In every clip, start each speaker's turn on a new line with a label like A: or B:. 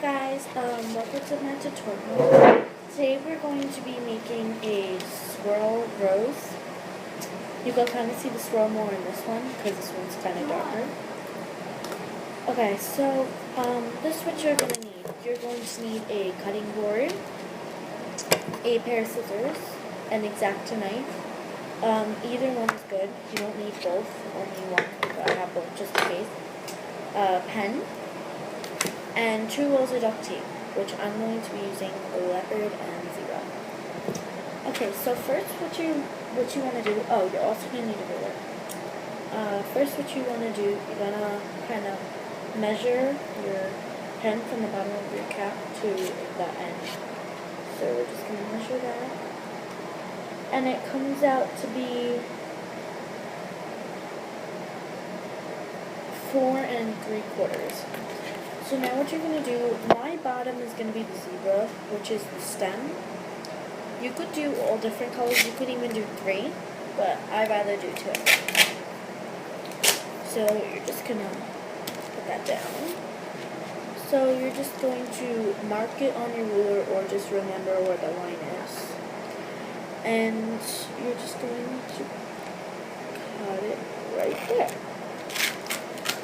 A: guys, welcome to my tutorial. Today we're going to be making a swirl rose. You can kind of see the swirl more in this one because this one's kind of darker. Okay, so this is what you're going to need. You're going to need a cutting board, a pair of scissors, an X-Acto knife. Either one is good. You don't need both, only one, but I have both just in case. A pen, and 2 rolls of duct tape, which I'm going to be using leopard and zebra. Okay, so first what you want to do, you're also going to need a ruler. First what you want to do, you're going to kind of measure your pen from the bottom of your cap to the end. So we're just going to measure that. And it comes out to be 4 3/4. So now what you're going to do, my bottom is going to be the zebra, which is the stem. You could do all different colors. You could even do 3, but I'd rather do 2. So you're just going to put that down. So you're just going to mark it on your ruler or just remember where the line is. And you're just going to cut it right there.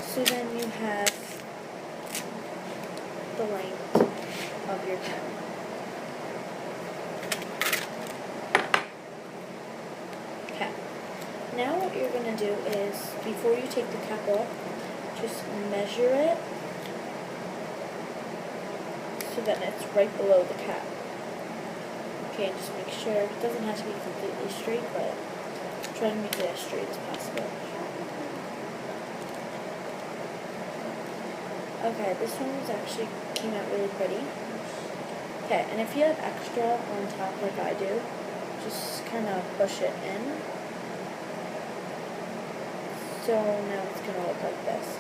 A: So then you have the length of your pen. Okay. Now what you're going to do is, before you take the cap off, just measure it so that it's right below the cap. Okay, and just make sure, it doesn't have to be completely straight, but try to make it as straight as possible. Okay, this one came out really pretty. Okay, and if you have extra on top like I do, just kind of push it in. So now it's going to look like this.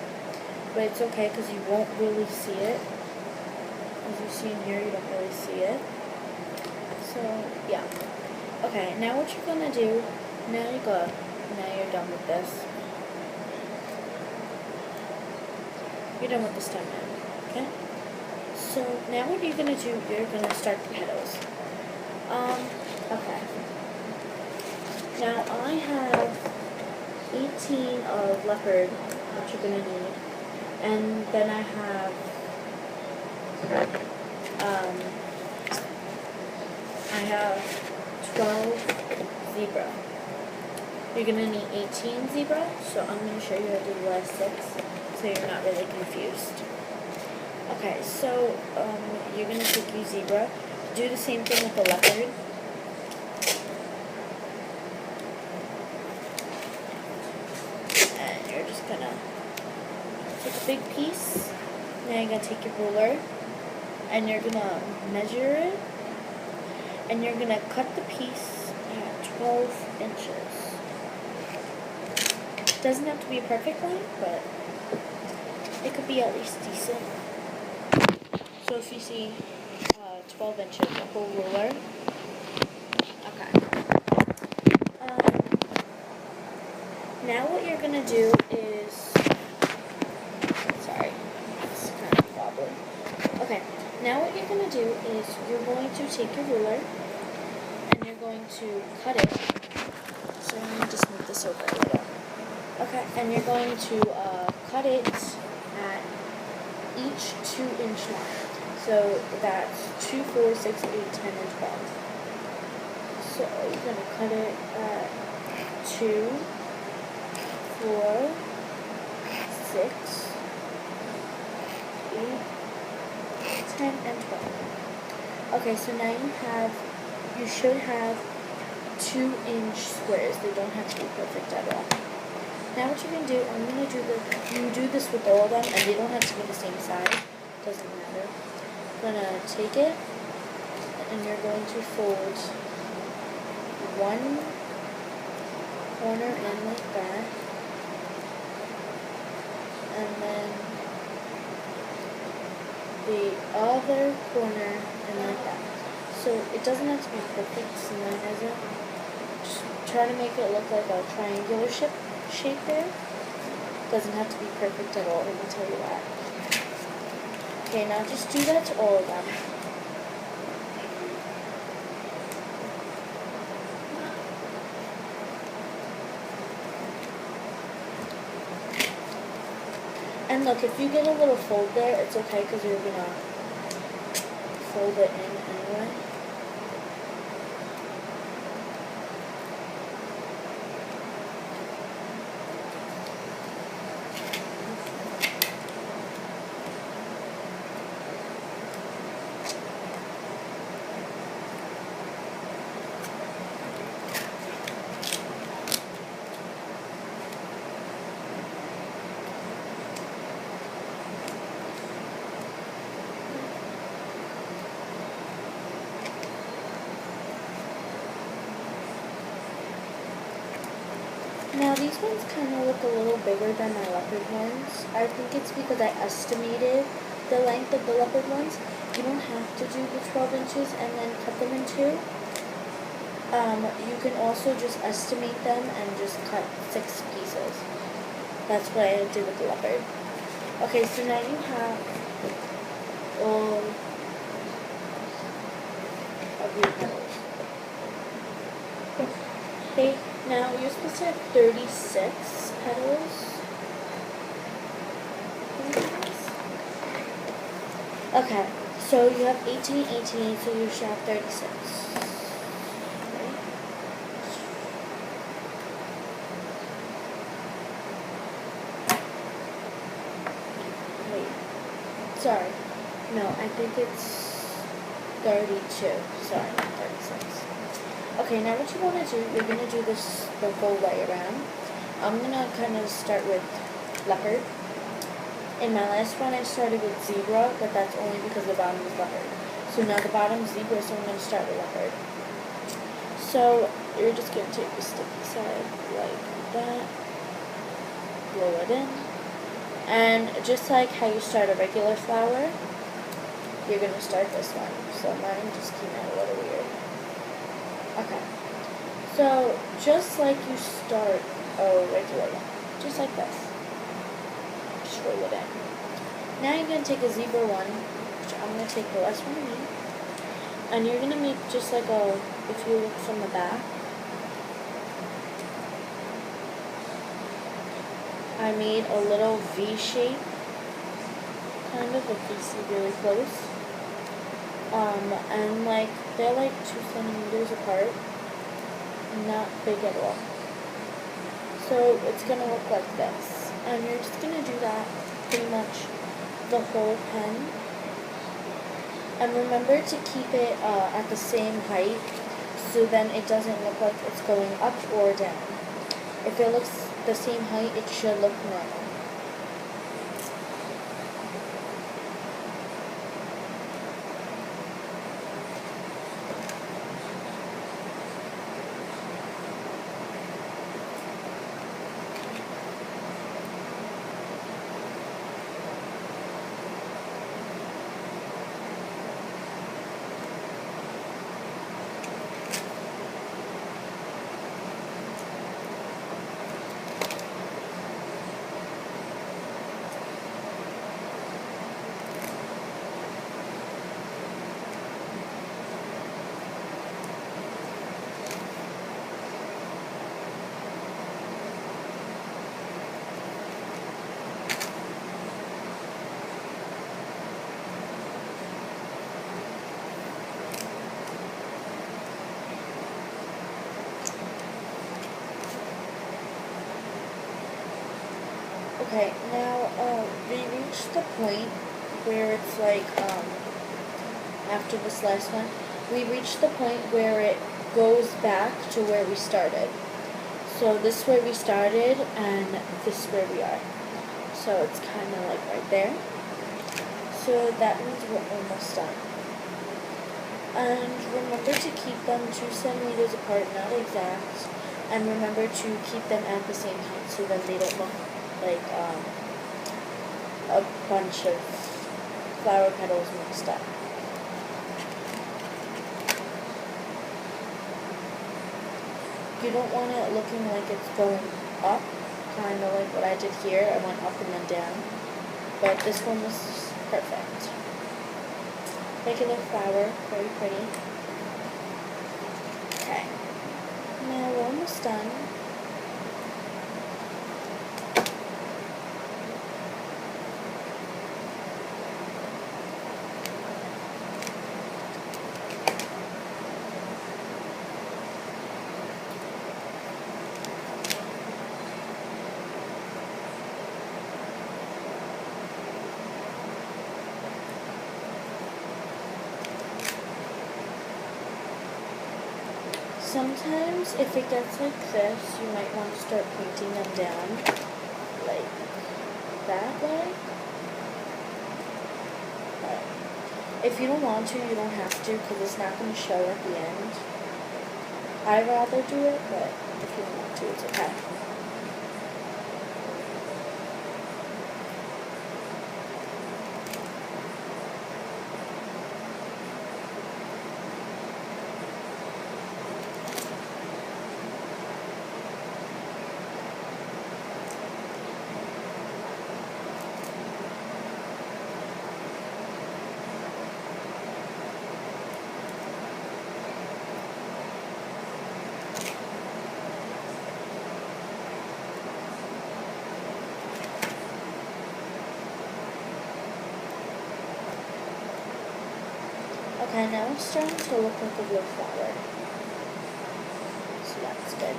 A: But it's okay because you won't really see it. As you see in here, you don't really see it. So, yeah. Okay, now what you're going to do, now you're done with this. You're done with the stem now, okay? So now what you're going to do, you're going to start the petals. Okay. Now I have 18 of leopard, which you're going to need, and then I have 12 zebra. You're going to need 18 zebra, so I'm going to show you how to do the last 6. So you're not really confused. Okay, so you're going to take your zebra. Do the same thing with the leopard. And you're just going to take a big piece. Now you're going to take your ruler. And you're going to measure it. And you're going to cut the piece at 12 inches. It doesn't have to be a perfect line, but it could be at least decent. So if you see 12 inches, a whole ruler. Okay. Now what you're going to do is, sorry, it's kind of wobbly. Okay, now what you're going to do is you're going to take your ruler and you're going to cut it. So let me just move this over a little. Okay, and you're going to cut it at each 2-inch line. So that's 2, 4, 6, 8, 10, and 12. So you're going to cut it at 2, 4, 6, 8, 10, and 12. Okay, so now you should have 2-inch squares. They don't have to be perfect at all. Now what you're going to do, you do this with all of them, and they don't have to be the same size. Doesn't matter. You're going to take it, and you're going to fold one corner in like that, and then the other corner in like that. So it doesn't have to be perfect, so mine isn't. Just try to make it look like a triangular shape there. Doesn't have to be perfect at all, let me tell you that. Okay, now just do that to all of them. And look, if you get a little fold there, it's okay because you're going to fold it in anyway. Now these ones kind of look a little bigger than my leopard ones. I think it's because I estimated the length of the leopard ones. You don't have to do the 12 inches and then cut them in two. You can also just estimate them and just cut 6 pieces. That's what I did with the leopard. Okay, so now you have all of your petals. Okay, now you're supposed to have 36 petals. Okay, so you have 18, 18, so you should have 36. Wait, sorry. No, I think it's 32. Sorry, not 36. Okay, now what you want to do, you're going to do this the whole way around. I'm going to kind of start with leopard. In my last one, I started with zebra, but that's only because the bottom was leopard. So now the bottom's zebra, so I'm going to start with leopard. So you're just going to take the sticky side like that, blow it in, and just like how you start a regular flower, you're going to start this one. So mine just came out a little weird. Okay, so just like you start a regular one, just like this. Just roll it in. Now you're going to take a zebra one, which I'm going to take the last one of me, and you're going to make just like a, if you look from the back, I made a little V shape, kind of, if you see really close. And like, they're like 2 centimeters apart, not big at all. So it's going to look like this. And you're just going to do that pretty much the whole pen. And remember to keep it at the same height, so then it doesn't look like it's going up or down. If it looks the same height, it should look normal. Okay, now we reached the point where it's like, after this last one, we reached the point where it goes back to where we started. So this is where we started, and this is where we are. So it's kind of like right there. So that means we're almost done. And remember to keep them 2 centimeters apart, not exact. And remember to keep them at the same height so that they don't look like a bunch of flower petals mixed up. You don't want it looking like it's going up, kind of like what I did here. I went up and then down, but this one was perfect. regular flower, very pretty. Okay, now we're almost done. Sometimes, if it gets like this, you might want to start painting them down, like that way. But if you don't want to, you don't have to, because it's not going to show at the end. I'd rather do it, but if you don't want to, it's okay. Okay, now it's starting to look like a real flower. So that's good.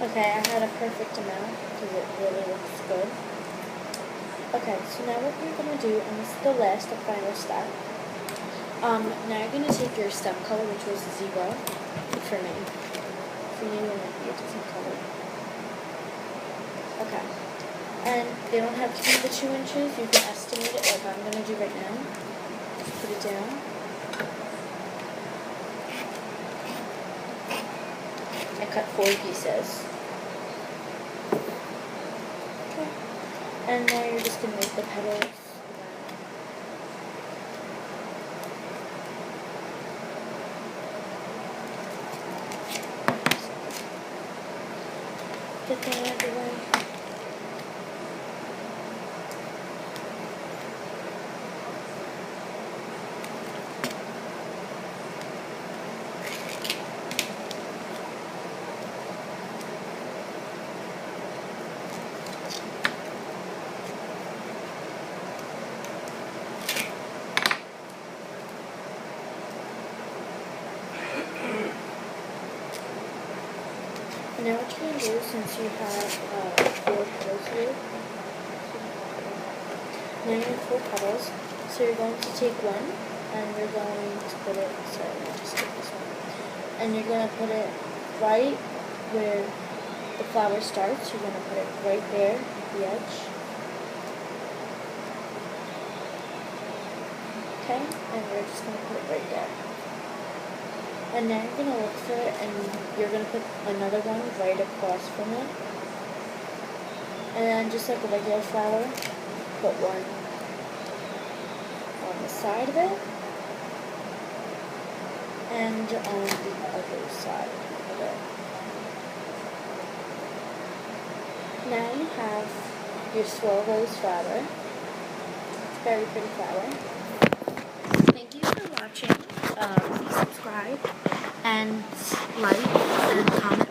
A: Okay, I had a perfect amount because it really looks good. Okay, so now what you're going to do, and this is the last, the final step. Now you're going to take your stem color, which was 0 for me. For you, it might be a different color. Okay. And they don't have to be the 2 inches. You can estimate it like I'm going to do right now. Just put it down. I cut 4 pieces. And now you're just going to make the petals. Get that out of the way. Now what you're going to do, since you have 4 petals here, now you have 4 petals, so you're going to take one, and you're going to put it, sorry, let me just take this one, and you're going to put it right where the flower starts. You're going to put it right there, the edge. Okay, and we're just going to put it right there. And now you're going to look for it, and you're going to put another one right across from it. And then just like a regular flower, put one on the side of it, and on the other side of it. Now you have your swirl rose flower. It's a very pretty flower. Thank you for watching. Please subscribe and like and comment.